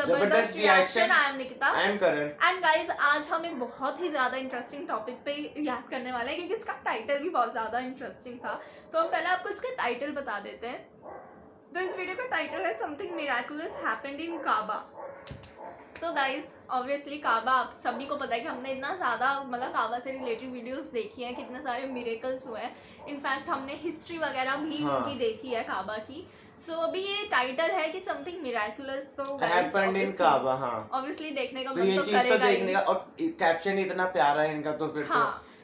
زبردست reaction. I am Nikita. I am Karan. And guys, آج ہم ایک بہت ہی زیادہ انٹرسٹنگ ٹاپک پہ ریئیکٹ کرنے والے ہیں کیونکہ اس کا ٹائٹل بھی بہت زیادہ انٹرسٹنگ تھا. تو ہم پہلے آپ کو اس کا ٹائٹل بتا دیتے ہیں. تو اس ویڈیو کا ٹائٹل ہے Something Miraculous Happened in Kaaba. So guys obviously Kaaba آپ سبھی کو پتہ ہے کہ ہم نے اتنا زیادہ مطلب کعبہ سے ریلیٹڈ ویڈیوز دیکھی ہیں, کتنے سارے میریکلس ہوئے ہیں. انفیکٹ ہم نے ہسٹری وغیرہ بھی ان کی دیکھی ہے کعبہ کی. سو ابھی یہ ٹائٹل ہے کہ سم تھنگ میریکولس, تو ہیپنڈ ان کعبہ. ہاں obviously دیکھنے کا تو من یہ تو چیز کرے تو گا ہی. دیکھنے کا, اور کیپشن اتنا پیارا ہے ان کا, تو پھر تو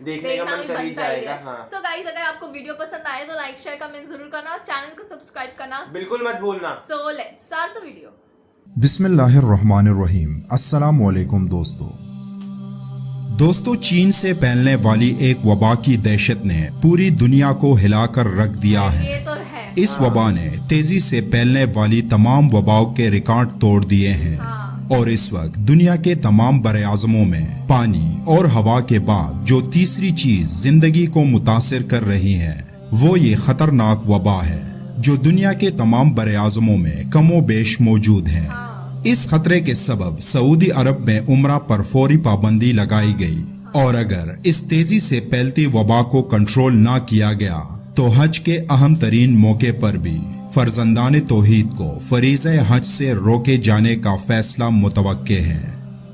دیکھنے کا من کر ہی جائے گا. ہاں سو گائز اگر آپ کو ویڈیو پسند آئے تو لائک شیئر کمنٹ ضرور کرنا اور چینل کو سبسکرائب کرنا بالکل مت بھولنا. So let's start the video. بسم اللہ الرحمن الرحیم. السلام علیکم دوستو, چین سے پھیلنے والی ایک وبا کی دہشت نے پوری دنیا کو ہلا کر رکھ دیا ہے. یہ تو ہے. اس وبا نے تیزی سے پھیلنے والی تمام وباؤں کے ریکارڈ توڑ دیے ہیں, اور اس وقت دنیا کے تمام براعظموں میں پانی اور ہوا کے بعد جو تیسری چیز زندگی کو متاثر کر رہی ہے وہ یہ خطرناک وبا ہے جو دنیا کے تمام براعظموں میں کم و بیش موجود ہے. اس خطرے کے سبب سعودی عرب میں عمرہ پر فوری پابندی لگائی گئی, اور اگر اس تیزی سے پھیلتی وبا کو کنٹرول نہ کیا گیا تو حج کے اہم ترین موقع پر بھی فرزندان توحید کو فریضہ حج سے روکے جانے کا فیصلہ متوقع ہے,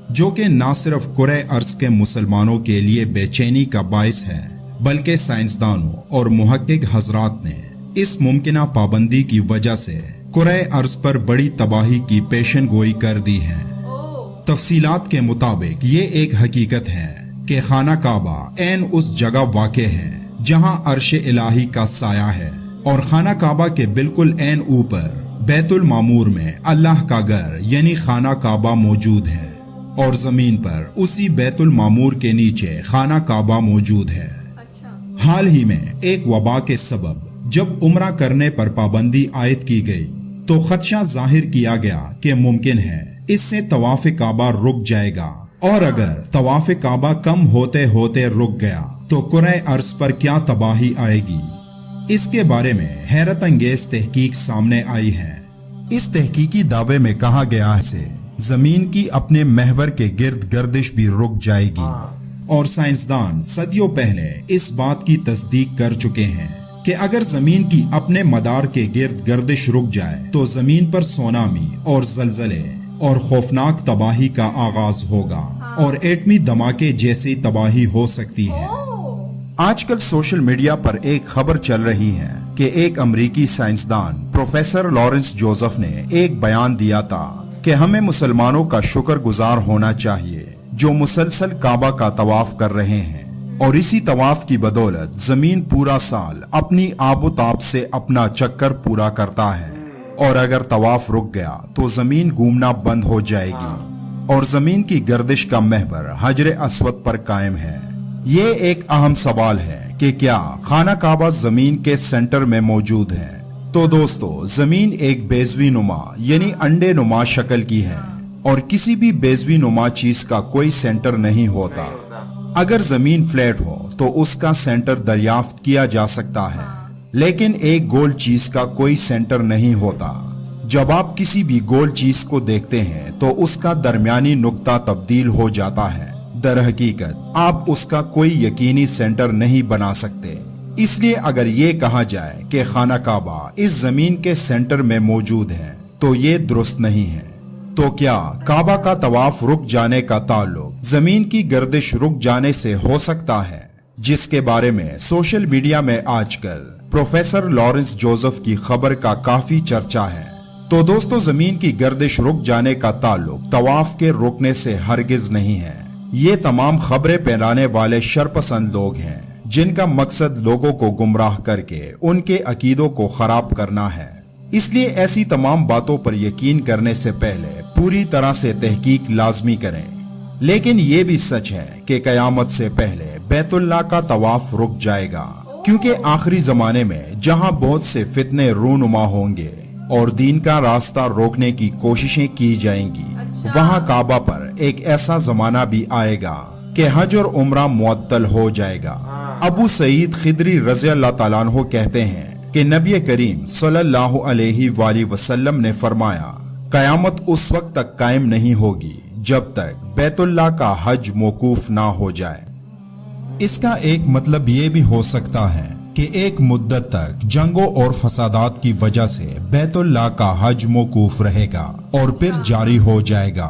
جو کہ نہ صرف کرۂ ارض کے مسلمانوں کے لیے بے چینی کا باعث ہے بلکہ سائنسدانوں اور محقق حضرات نے اس ممکنہ پابندی کی وجہ سے کرۂ ارض پر بڑی تباہی کی پیشن گوئی کر دی ہے. تفصیلات کے مطابق یہ ایک حقیقت ہے کہ خانہ کعبہ عین اس جگہ واقع ہے جہاں عرش الہی کا سایہ ہے, اور خانہ کعبہ کے بالکل عین اوپر بیت المعمور میں اللہ کا گھر یعنی خانہ کعبہ موجود ہے, اور زمین پر اسی بیت المعمور کے نیچے خانہ کعبہ موجود ہے. حال ہی میں ایک وبا کے سبب جب عمرہ کرنے پر پابندی عائد کی گئی تو خدشہ ظاہر کیا گیا کہ ممکن ہے اس سے طواف کعبہ رک جائے گا, اور اگر طواف کعبہ کم ہوتے ہوتے رک گیا تو کرۂ ارض پر کیا تباہی آئے گی. اس کے بارے میں حیرت انگیز تحقیق سامنے آئی ہے. اس تحقیقی دعوے میں کہا گیا ہے زمین کی اپنے محور کے گرد گردش بھی رک جائے گی, اور سائنسدان صدیوں پہلے اس بات کی تصدیق کر چکے ہیں کہ اگر زمین کی اپنے مدار کے گرد گردش رک جائے تو زمین پر سونامی اور زلزلے اور خوفناک تباہی کا آغاز ہوگا, اور ایٹمی دھماکے جیسی تباہی ہو سکتی ہے. آج کل سوشل میڈیا پر ایک خبر چل رہی ہے کہ ایک امریکی سائنسدان پروفیسر لارنس جوزف نے ایک بیان دیا تھا کہ ہمیں مسلمانوں کا شکر گزار ہونا چاہیے جو مسلسل کعبہ کا طواف کر رہے ہیں, اور اسی طواف کی بدولت زمین پورا سال اپنی آب و تاب سے اپنا چکر پورا کرتا ہے, اور اگر طواف رک گیا تو زمین گھومنا بند ہو جائے گی, اور زمین کی گردش کا محور حجر اسود پر قائم ہے. یہ ایک اہم سوال ہے کہ کیا خانہ کعبہ زمین کے سینٹر میں موجود ہے؟ تو دوستو, زمین ایک بیضوی نما یعنی انڈے نما شکل کی ہے, اور کسی بھی بیضوی نما چیز کا کوئی سینٹر نہیں ہوتا. اگر زمین فلیٹ ہو تو اس کا سینٹر دریافت کیا جا سکتا ہے, لیکن ایک گول چیز کا کوئی سینٹر نہیں ہوتا. جب آپ کسی بھی گول چیز کو دیکھتے ہیں تو اس کا درمیانی نقطہ تبدیل ہو جاتا ہے. در حقیقت آپ اس کا کوئی یقینی سینٹر نہیں بنا سکتے. اس لیے اگر یہ کہا جائے کہ خانہ کعبہ اس زمین کے سینٹر میں موجود ہے تو یہ درست نہیں ہے. تو کیا کعبہ کا طواف رک جانے کا تعلق زمین کی گردش رک جانے سے ہو سکتا ہے, جس کے بارے میں سوشل میڈیا میں آج کل پروفیسر لارنس جوزف کی خبر کا کافی چرچا ہے. تو دوستو, زمین کی گردش رک جانے کا تعلق طواف کے رکنے سے ہرگز نہیں ہے. یہ تمام خبریں پھیلانے والے شرپسند لوگ ہیں جن کا مقصد لوگوں کو گمراہ کر کے ان کے عقیدوں کو خراب کرنا ہے. اس لیے ایسی تمام باتوں پر یقین کرنے سے پہلے پوری طرح سے تحقیق لازمی کریں. لیکن یہ بھی سچ ہے کہ قیامت سے پہلے بیت اللہ کا طواف رک جائے گا, کیونکہ آخری زمانے میں جہاں بہت سے فتنے رونما ہوں گے اور دین کا راستہ روکنے کی کوششیں کی جائیں گی, وہاں کعبہ پر ایک ایسا زمانہ بھی آئے گا کہ حج اور عمرہ معطل ہو جائے گا. ابو سعید خدری رضی اللہ تعالیٰ عنہ کہتے ہیں کہ نبی کریم صلی اللہ علیہ وآلہ وسلم نے فرمایا, कयामत उस वक्त तक कायम नहीं होगी जब तक बैतुल्लाह का हज मौकूफ ना हो जाए। इसका एक मतलब ये भी हो सकता है कि एक मुद्दत तक जंगों और फसादात की वजह से बैतुल्लाह का हज मौकूफ रहेगा और फिर जारी हो जाएगा,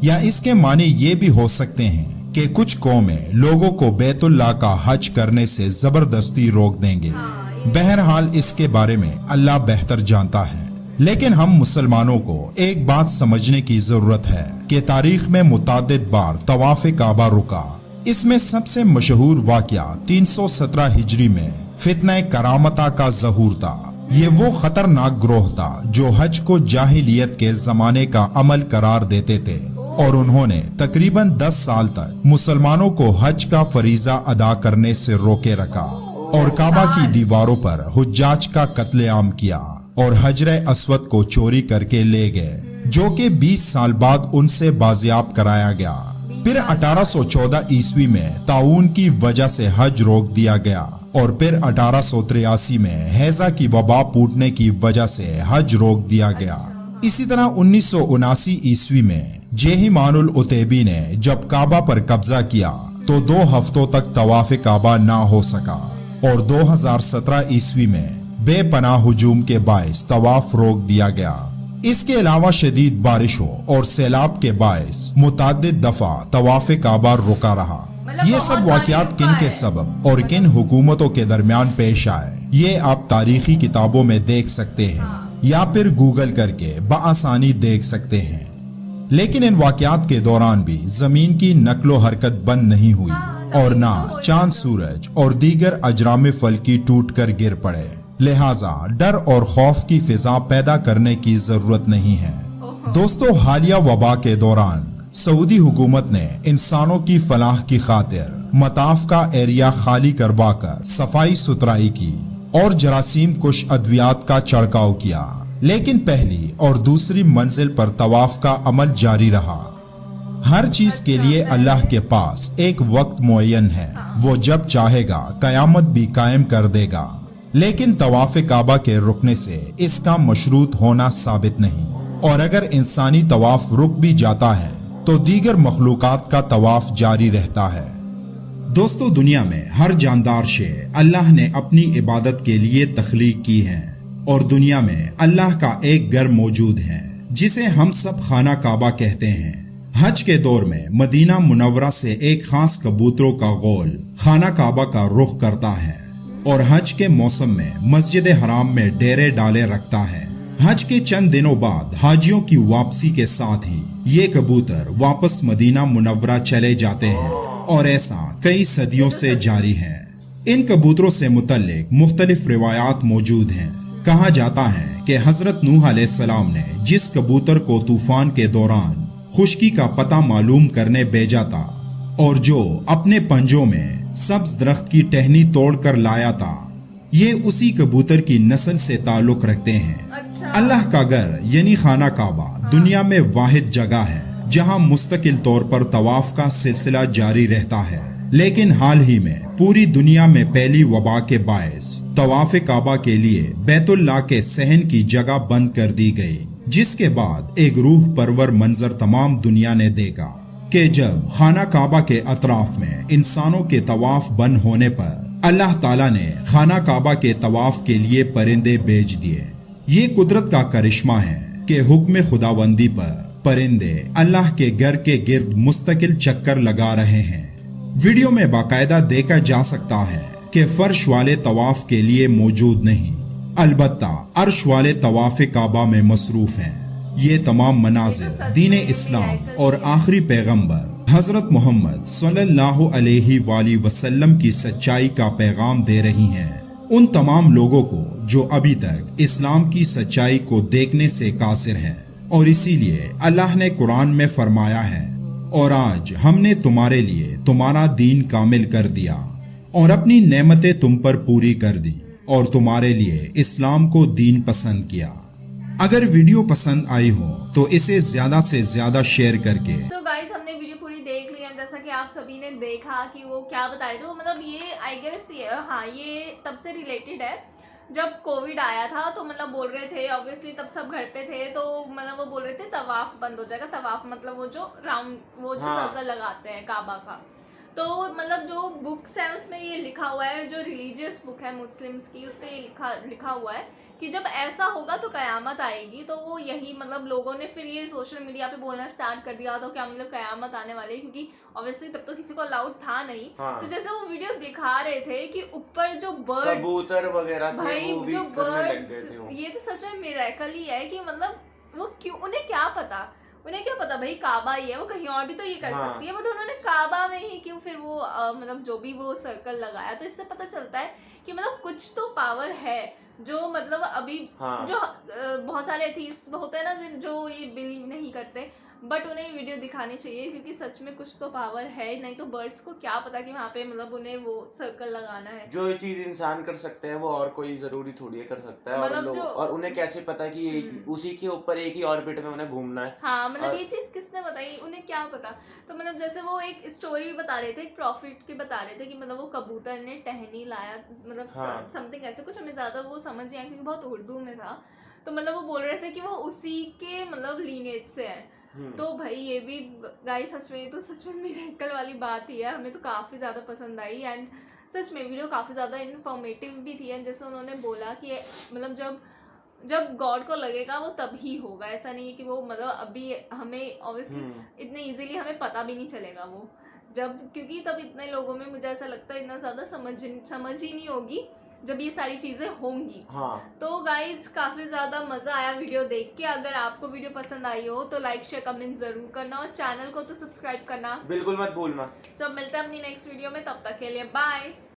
या इसके माने ये भी हो सकते हैं कि कुछ कौमें लोगों को बैतुल्लाह का हज करने से जबरदस्ती रोक देंगे। बहरहाल इसके बारे में अल्लाह बेहतर जानता है, लेकिन हम मुसलमानों को एक बात समझने की जरूरत है कि तारीख में मुतादिद बार तवाफ काबा रुका। इसमें सबसे मशहूर वाकया 317 हिजरी में फितना करामता का ज़हूर था। ये वो खतरनाक ग्रोह था जो हज को जाहिलियत के जमाने का अमल करार देते थे और उन्होंने तकरीबन 10 साल तक मुसलमानों को हज का फरीजा अदा करने से रोके रखा और काबा की दीवारों पर हुज्जाज का कत्लेआम किया और हजरे अस्वद को चोरी करके ले गए, जो कि 20 साल बाद उनसे बाजियाब कराया गया। फिर 1814 ईस्वी में ताऊन की वजह से हज रोक दिया गया और फिर 1883 में हैजा की वबा फूटने की वजह से हज रोक दिया गया। इसी तरह 1979 ईस्वी में जेहिमानुल उतैबी ने जब काबा पर कब्जा किया तो 2 हफ्तों तक तवाफ काबा ना हो सका और 2017 ईस्वी में बेपनाह हुजूम के बायस तवाफ रोक दिया गया। इसके अलावा शदीद बारिशों और सैलाब के बायस मुतादिद दफा तवाफ काबा रुका रहा। ये सब वाकयात किन के सबब और किन हुकूमतों के दरमियान पेश आए, ये आप तारीखी किताबों में देख सकते हैं या फिर गूगल करके बआसानी देख सकते हैं। लेकिन इन वाकयात के दौरान भी जमीन की नक्लो हरकत बंद नहीं हुई और ना चांद सूरज और दीगर अजराम फल्की टूट कर गिर पड़े। लिहाजा डर और खौफ की फिजा पैदा करने की जरूरत नहीं है। दोस्तों, हालिया वबा के दौरान सऊदी हुकूमत ने इंसानों की फलाह की खातिर मताफ का एरिया खाली करवा कर सफाई सुथराई की और जरासीम कुश अद्वियात का छिड़काव किया, लेकिन पहली और दूसरी मंजिल पर तवाफ का अमल जारी रहा। हर चीज के लिए अल्लाह के पास एक वक्त मुअय्यन है, वो जब चाहेगा कयामत भी कायम कर देगा। लेकिन तवाफ काबा के रुकने से इसका मशरूत होना साबित नहीं, और अगर इंसानी तवाफ रुक भी जाता है तो दीगर मखलूकात का तवाफ जारी रहता है। दोस्तों, दुनिया में हर जानदार शे अल्लाह ने अपनी इबादत के लिए तख्लीक की है और दुनिया में अल्लाह का एक घर मौजूद है जिसे हम सब खाना काबा कहते हैं। हज के दौर में मदीना मुनव्वरा से एक खास कबूतरों का गोल खाना काबा का रुख करता है और हज के मौसम में मस्जिद हराम में डेरे डाले रखता है। हज के चंद दिनों बाद हाजियों की वापसी के साथ ही ये कबूतर वापस मदीना मुनव्वरा चले जाते हैं और ऐसा कई सदियों से जारी है। इन कबूतरों से मुतल्लिक मुख्तलिफ रिवायात मौजूद हैं। कहा जाता है कि हजरत नूह अलैहिस्सलाम ने जिस कबूतर को तूफान के दौरान खुश्की का पता मालूम करने भेजा था और जो अपने पंजों में सब्ज दरख्त की टहनी तोड़ कर लाया था, ये उसी कबूतर की नस्ल से ताल्लुक रखते हैं। अल्लाह का घर यानी खाना काबा दुनिया में वाहिद जगह है जहां मुस्तकिल तौर पर तवाफ का सिलसिला जारी रहता है, लेकिन हाल ही में पूरी दुनिया में फैली वबा के बायस तवाफ काबा के लिए बैतुल्लाह के सहन की जगह बंद कर दी गई, जिसके बाद एक रूह परवर मंजर तमाम दुनिया ने देखा कि जब खाना काबा के अतराफ में इंसानों के तवाफ बंद होने पर अल्लाह ताला ने खाना काबा के तवाफ के लिए परिंदे भेज दिए। ये कुदरत का करिश्मा है कि हुक्म खुदाबंदी पर परिंदे अल्लाह के घर के गिर्द मुस्तकिल चक्कर लगा रहे हैं। वीडियो में बाकायदा देखा जा सकता है कि फर्श वाले तवाफ के लिए मौजूद नहीं, अलबत्ता अर्श वाले तवाफ काबा में मसरूफ हैं। ये तमाम मनाजिर दीन इस्लाम और आखिरी पैगंबर हजरत मोहम्मद सल्लल्लाहु अलैहि वसल्लम की सच्चाई का पैगाम दे रही हैं उन तमाम लोगों को जो अभी तक इस्लाम की सच्चाई को देखने से कासिर हैं, और इसीलिए अल्लाह ने कुरान में फरमाया है, और आज हमने तुम्हारे लिए तुम्हारा दीन कामिल कर दिया और अपनी नेमतें तुम पर पूरी कर दी और तुम्हारे लिए इस्लाम को दीन पसंद किया। अगर वीडियो पसंद आई हो तो इसे ज्यादा से ज्यादा शेयर करके। तो गाइस, हमने वीडियो पूरी देख ली है, जैसा कि आप सभी ने देखा कि वो क्या बता रहे थे। वो मतलब ये आई गेस हाँ ये तब से रिलेटेड है जब कोविड आया था तो मतलब बोल रहे थे ऑब्वियसली, तब सब घर पे थे, तो मतलब वो बोल रहे थे तवाफ बंद हो जाएगा। तवाफ मतलब वो जो राउंड, वो जो हाँ। सर्कल लगाते हैं काबा का। तो मतलब जो बुक्स है उसमें ये लिखा हुआ है, जो रिलीजियस बुक है मुस्लिम्स की, उस पे ये लिखा हुआ है कि जब ऐसा होगा तो कयामत आएगी। तो वो यही मतलब लोगों ने फिर ये सोशल मीडिया पे बोलना स्टार्ट कर दिया तो क्या मतलब कयामत आने वाली है, क्योंकि ऑब्वियसली तब तो किसी को अलाउड था नहीं। हाँ। तो जैसे वो वीडियो दिखा रहे थे कि ऊपर जो बर्ड्स, कबूतर वगैरह थे भाई वो भी जो करने लग गए बर्ड्स, थे वो। ये तो सच में मिरेकल ही है कि मतलब वो क्यों, उन्हें क्या पता भाई काबा ही है, वो कहीं और भी तो ये कर हाँ। सकती है, बट उन्होंने काबा में ही क्यों फिर वो मतलब जो भी वो सर्कल लगाया। तो इससे पता चलता है कि मतलब कुछ तो पावर है जो मतलब अभी हाँ। जो बहुत सारे एथीस्ट होते हैं ना जो ये बिलीव नहीं करते, बट उन्हें ये वीडियो दिखानी चाहिए क्योंकि सच में कुछ तो पावर है। नहीं तो बर्ड्स को क्या पता कि वहाँ पे मतलब उन्हें वो सर्कल लगाना है। जो ये चीज इंसान कर सकते हैं वो और कोई जरूरी थोड़ी कर सकता है। मतलब और उन्हें कैसे पता है कि उसी के ऊपर एक ही ऑर्बिट में उन्हें घूमना है। हाँ मतलब ये चीज किसने बताई, उन्हें क्या पता। तो मतलब जैसे वो एक स्टोरी बता रहे थे, एक प्रॉफिट की बता रहे थे कि मतलब वो कबूतर ने टहनी लाया, मतलब हाँ। समथिंग ऐसे कुछ, हमें ज्यादा वो समझ नहीं आया क्योंकि बहुत उर्दू में था। तो मतलब वो बोल रहे थे कि वो उसी के मतलब लीनेज से है। तो भाई ये भी गाइस सच में, तो सच में मिरेकल वाली बात ही है। हमें तो काफ़ी ज़्यादा पसंद आई एंड सच में वीडियो काफ़ी ज़्यादा इन्फॉर्मेटिव भी थी। एंड जैसे उन्होंने बोला कि मतलब जब गॉड को लगेगा वो तब ही होगा, ऐसा नहीं है कि वो मतलब अभी हमें ऑब्वियसली इतने इजीली हमें पता भी नहीं चलेगा वो जब, क्योंकि तब इतने लोगों में मुझे ऐसा लगता है इतना ज़्यादा समझ ही नहीं होगी जब ये सारी चीज़ें होंगी। हाँ। तो गाइस काफ़ी ज़्यादा मज़ा आया वीडियो देख के। अगर आपको वीडियो पसंद आई हो तो लाइक शेयर कमेंट ज़रूर करना और चैनल को तो सब्सक्राइब करना बिल्कुल मत भूलना। तो मिलते हैं अपनी नेक्स्ट वीडियो में, तब तक के लिए बाय।